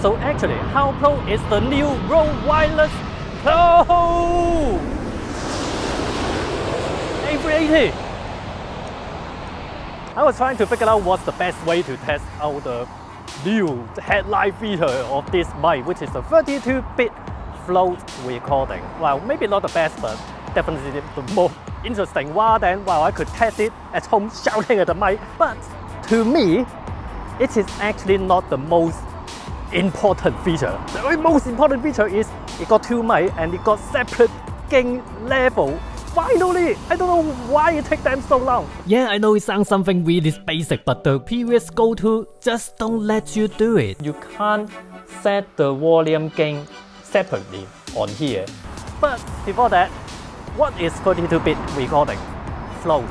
So actually, how Pro is the new Røde wireless Pro! 380. I was trying to figure out what's the best way to test out the new headline feature of this mic, which is the 32-bit float recording. Well, maybe not the best, but definitely the most interesting one. Then, well, I could test it at home shouting at the mic. But to me, it is actually not the most important feature. The most important feature is it got two mics and it got separate gain level. Finally! I don't know why it takes them so long. Yeah, I know it sounds something really basic, but the previous go-to just don't let you do it. You can't set the volume gain separately on here. But before that, what is 32-bit recording? Float.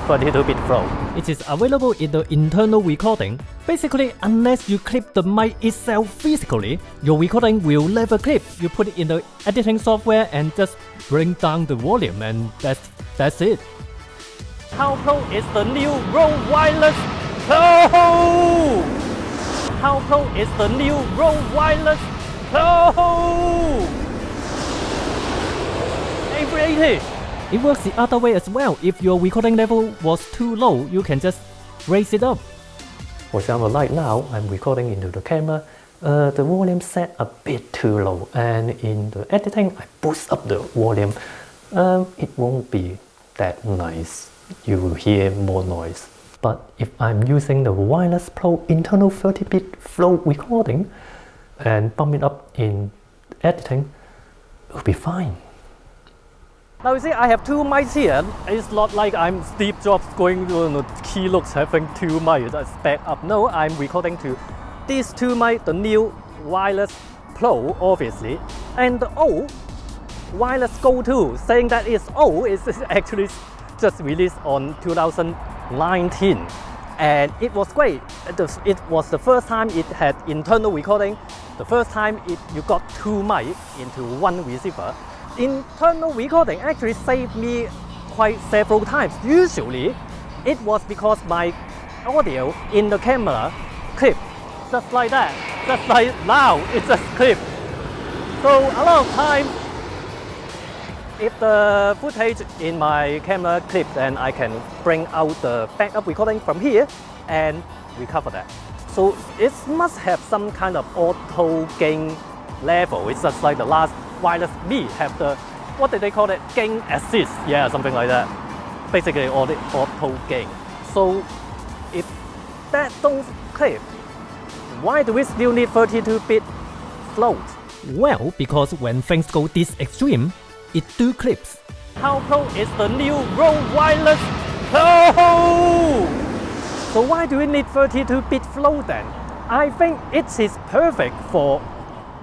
32-bit float. It is available in the internal recording. Basically, unless you clip the mic itself physically, your recording will never clip. You put it in the editing software and just bring down the volume, and that's it. How Pro is the new Røde wireless Pro! How Pro is the new Røde wireless Pro! 380. It works the other way as well. If your recording level was too low, you can just raise it up. For example, right now, I'm recording into the camera. The volume set a bit too low, and in the editing, I boost up the volume. It won't be that nice. You will hear more noise. But if I'm using the Wireless Pro internal 30-bit flow recording and bump it up in editing, it'll be fine. Now you see, I have two mics here. It's not like I'm Steve Jobs going to the keynotes having two mics as backup. No, I'm recording to these two mics, the new Wireless Pro, obviously, and the old Wireless Go 2. Saying that it's old is actually just released on 2019, and it was great. It was the first time it had internal recording. The first time you got two mics into one receiver. Internal recording actually saved me quite several times. Usually, it was because my audio in the camera clipped just like that, just like now, it just clipped. So a lot of times, if the footage in my camera clips, then I can bring out the backup recording from here and recover that. So it must have some kind of auto gain level. It's just like the last Wireless Me have the, what did they call it? Gain assist, yeah, something like that. Basically auto gain. So if that don't clip, why do we still need 32-bit float? Well, because when things go this extreme, it do clips. How Pro is the new Røde wireless Pro! So why do we need 32-bit float then? I think it is perfect for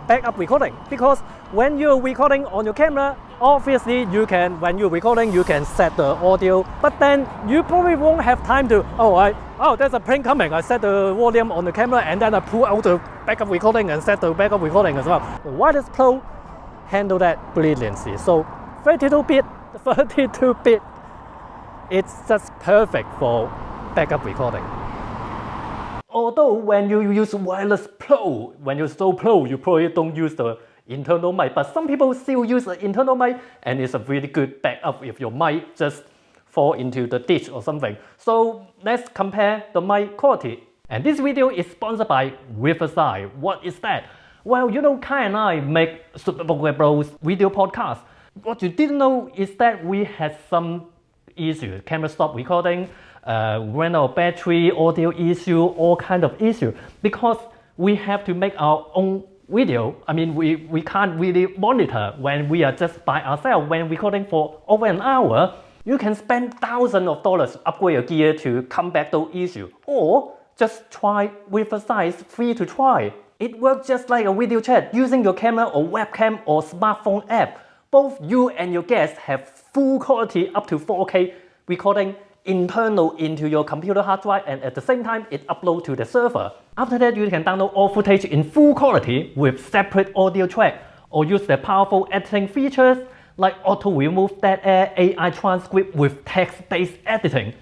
backup recording, because when you're recording on your camera, obviously when you're recording, you can set the audio, but then you probably won't have time to, there's a plane coming, I set the volume on the camera and then I pull out the backup recording and set the backup recording as well. The Wireless Pro handle that brilliantly. So 32-bit, it's just perfect for backup recording. Although when you use Wireless Pro, when you're so pro, you probably don't use the internal mic, but some people still use the internal mic, and it's a really good backup if your mic just fall into the ditch or something. So let's compare the mic quality. And this video is sponsored by Røde. What is that? Well, you know, Kai and I make Super Bros video podcast. What you didn't know is that we had some issues. Camera stopped recording, ran out of battery, audio issue, all kind of issue. Because we have to make our own video. I mean, we can't really monitor when we are just by ourselves. When recording for over an hour, you can spend thousands of dollars to upgrade your gear to combat those issues. Or just try Røde, free to try. It works just like a video chat using your camera or webcam or smartphone app. Both you and your guest have full quality up to 4K recording internal into your computer hard drive, and at the same time it uploads to the server. After that, you can download all footage in full quality with separate audio track, or use the powerful editing features like auto remove dead air, AI transcript with text-based editing.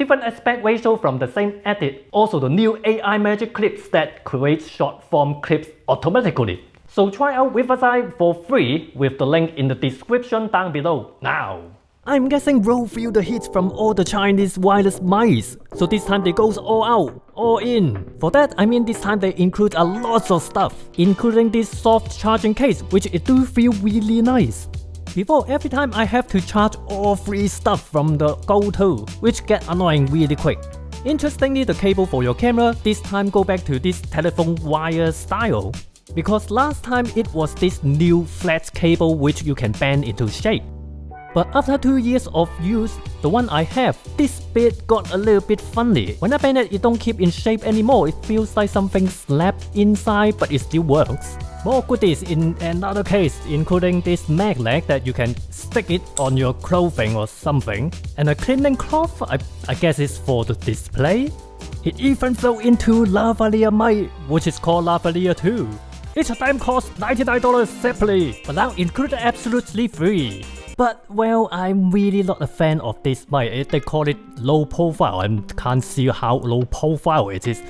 different aspect ratio from the same edit, also the new AI magic clips that create short form clips automatically. So try out Riverside for free with the link in the description down below now. I'm guessing Røde feel the heat from all the Chinese wireless mice, so this time they goes all out, all in. For that, I mean this time they include a lot of stuff, including this soft charging case, which it do feel really nice. Before, every time I have to charge all free stuff from the go-to, which get annoying really quick. Interestingly, the cable for your camera this time go back to this telephone wire style, because last time it was this new flat cable which you can bend into shape. But after 2 years of use, the one I have, this bit got a little bit funny. When I bend it, it don't keep in shape anymore. It feels like something slapped inside, but it still works. More goodies in another case, including this magnet that you can stick it on your clothing or something. And a cleaning cloth, I guess it's for the display. It even fell into lavalier mic, which is called lavalier too. Each of them costs $99 separately, but now included absolutely free. But well, I'm really not a fan of this mic. They call it low profile and can't see how low profile it is.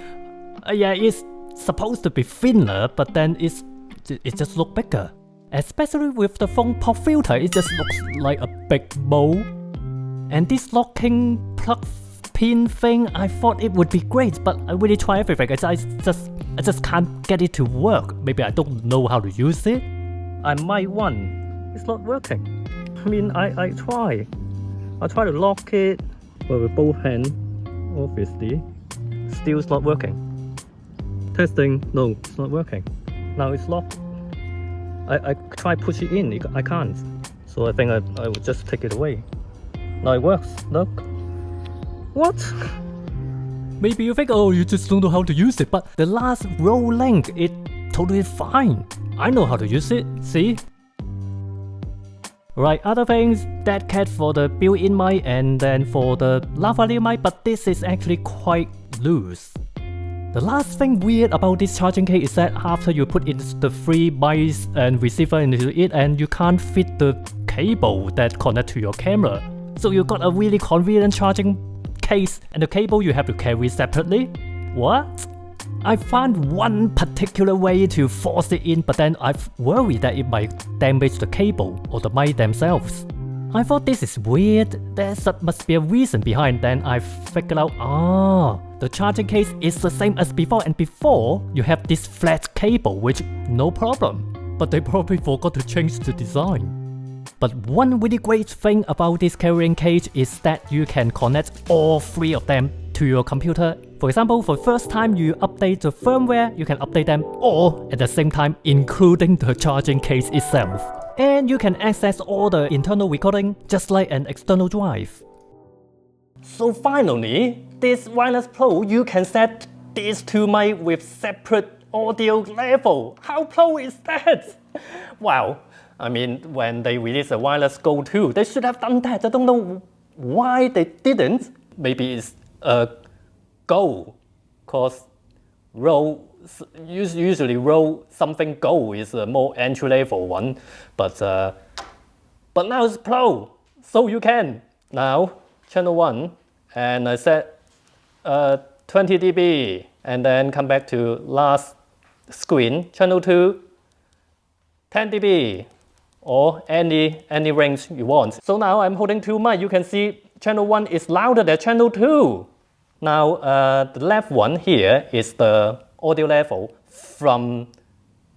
Yeah, it's supposed to be thinner, but then it just looks bigger. Especially with the phone pop filter, it just looks like a big bowl. And this locking plug pin thing, I thought it would be great, but I really try everything. I just can't get it to work. Maybe I don't know how to use it. I might one. It's not working. I mean, I try to lock it, but with both hands, obviously, still it's not working. Testing, no, it's not working. Now it's locked. I try push it in, I can't. So I think I would just take it away. Now it works, look. What? Maybe you think, oh, you just don't know how to use it, but the last row length, it totally fine. I know how to use it, see? Right, other things, that cat for the built-in mic and then for the lavalier mic, but this is actually quite loose. The last thing weird about this charging case is that after you put in the three mics and receiver into it, and you can't fit the cable that connect to your camera. So you got a really convenient charging case, and the cable you have to carry separately. What? I found one particular way to force it in, but then I've worried that it might damage the cable or the mic themselves. I thought this is weird, there must be a reason behind. Then I figured out, the charging case is the same as before, and before you have this flat cable, which no problem. But they probably forgot to change the design. But one really great thing about this carrying case is that you can connect all three of them to your computer. For example, for the first time you update the firmware, you can update them all at the same time, including the charging case itself. And you can access all the internal recording just like an external drive. So finally, this Wireless Pro, you can set these two mics with separate audio level. How pro is that? Wow. I mean, when they released the Wireless Go 2, they should have done that. I don't know why they didn't. Maybe it's a Go, because usually Røde something Go is a more entry level one, but now it's Pro, so you can. Now channel 1, and I set 20 dB, and then come back to last screen, channel 2, 10 dB, or any range you want. So now I'm holding two mics. You can see channel 1 is louder than channel 2. Now the left one here is the audio level from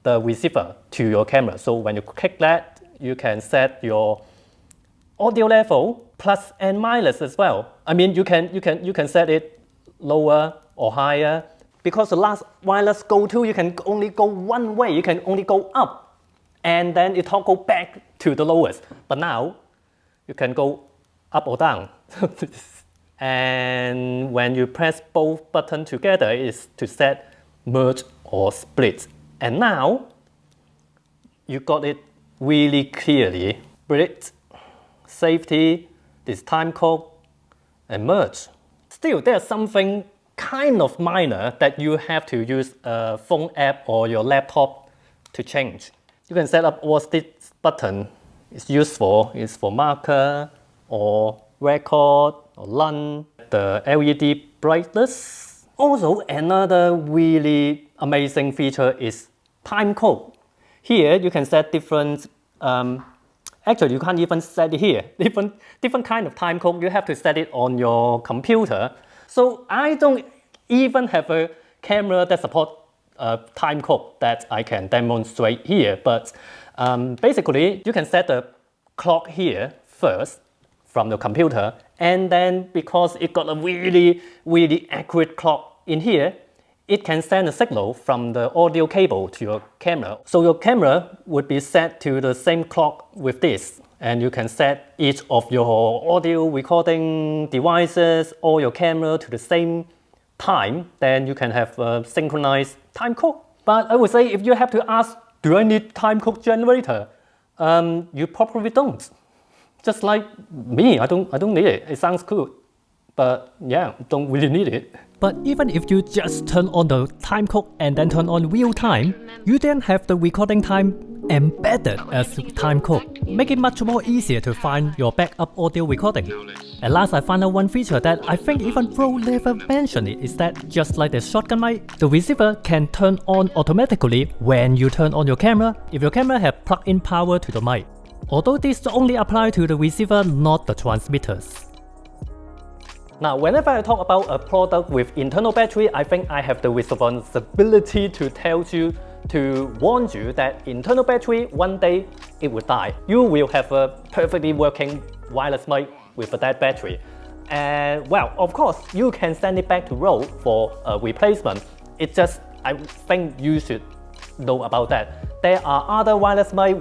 the receiver to your camera. So when you click that, you can set your audio level plus and minus as well. I mean, you can set it lower or higher. Because the last Wireless Go 2, you can only go one way. You can only go up, and then it toggle back to the lowest. But now you can go up or down. And when you press both buttons together, is to set merge or split. And now you got it really clearly. Split, safety, this time code, and merge. Still, there's something kind of minor that you have to use a phone app or your laptop to change. You can set up what this button is used for. It's for marker or record or none. The LED brightness. Also, another really amazing feature is time code. Here you can set different, actually you can't even set it here, different kind of time code. You have to set it on your computer. So I don't even have a camera that supports time code that I can demonstrate here, but basically you can set the clock here first from the computer, and then because it got a really accurate clock in here, it can send a signal from the audio cable to your camera. So your camera would be set to the same clock with this, and you can set each of your audio recording devices or your camera to the same time. Then you can have a synchronized time code. But I would say if you have to ask, do I need time code generator? You probably don't. Just like me, I don't need it. It sounds cool, but yeah, don't really need it. But even if you just turn on the time code and then turn on real time, you then have the recording time embedded as time code, make it much more easier to find your backup audio recording. At last, I found out one feature that I think even Røde never mentioned it, is that just like the shotgun mic, the receiver can turn on automatically when you turn on your camera if your camera has plug-in power to the mic. Although this only applies to the receiver, not the transmitters. Now, whenever I talk about a product with internal battery, I think I have the responsibility to tell you, to warn you that internal battery, one day it will die. You will have a perfectly working wireless mic with a dead battery. And well, of course, you can send it back to Røde for a replacement. It's just, I think you should know about that. There are other wireless mic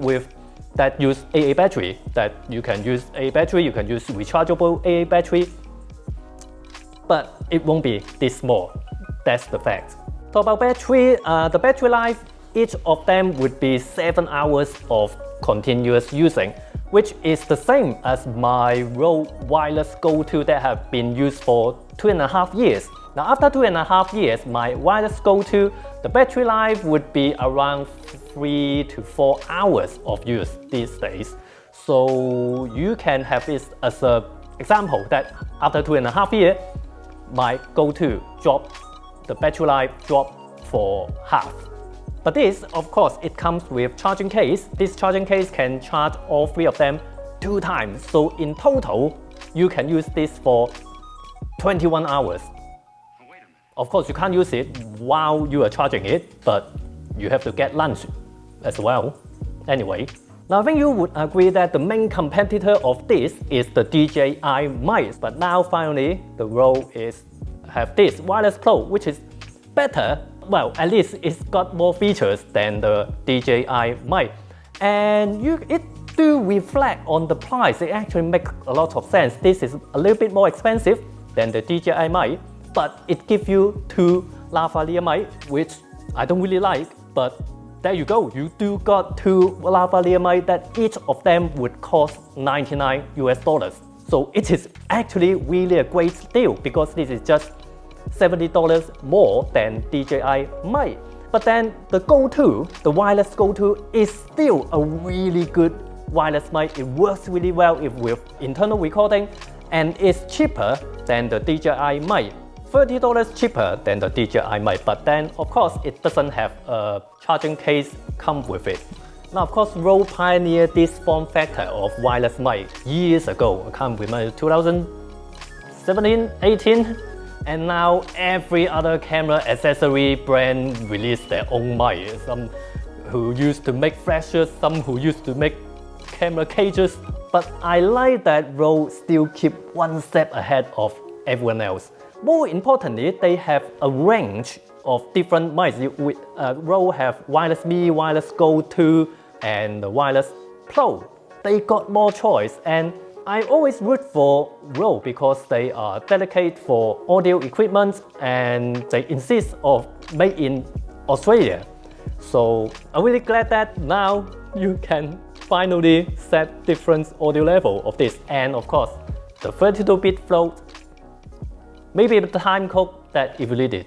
that use AA battery, that you can use AA battery, you can use rechargeable AA battery, but it won't be this small. That's the fact. Talk about battery, the battery life, each of them would be 7 hours of continuous using, which is the same as my Røde wireless Go-To that have been used for 2.5 years. Now after 2.5 years, my wireless Go-To, the battery life would be around 3 to 4 hours of use these days. So you can have this as an example that after 2.5 years, my Go-To dropped, the battery life dropped for half. But this, of course, it comes with charging case. This charging case can charge all 3 of them 2 times. So in total, you can use this for 21 hours. Of course, you can't use it while you are charging it, but you have to get lunch as well. Anyway, now I think you would agree that the main competitor of this is the DJI mic. But now finally, the Røde have this wireless Pro, which is better. Well, at least it's got more features than the DJI mic. And it do reflect on the price. It actually makes a lot of sense. This is a little bit more expensive than the DJI mic, but it gives you 2 lavalier mic, which I don't really like, but there you go. You do got 2 lavalier mic that each of them would cost $99 US. So it is actually really a great deal because this is just $70 more than DJI mic. But then the Go-To, the wireless Go-To is still a really good wireless mic. It works really well with internal recording and it's cheaper than the DJI mic. $30 cheaper than the DJI mic, but then of course it doesn't have a charging case come with it. Now of course Røde pioneered this form factor of wireless mic years ago. I can't remember, 2017, 18, and now every other camera accessory brand released their own mic. Some who used to make flashes, some who used to make camera cages. But I like that Røde still keep one step ahead of everyone else. More importantly, they have a range of different mics. Røde have wireless Me, wireless Go-To, and the wireless Pro. They got more choice, and I always root for Røde because they are dedicated for audio equipment and they insist of made in Australia. So I'm really glad that now you can finally set different audio level of this, and of course the 32-bit float. Maybe the time code that if you need it.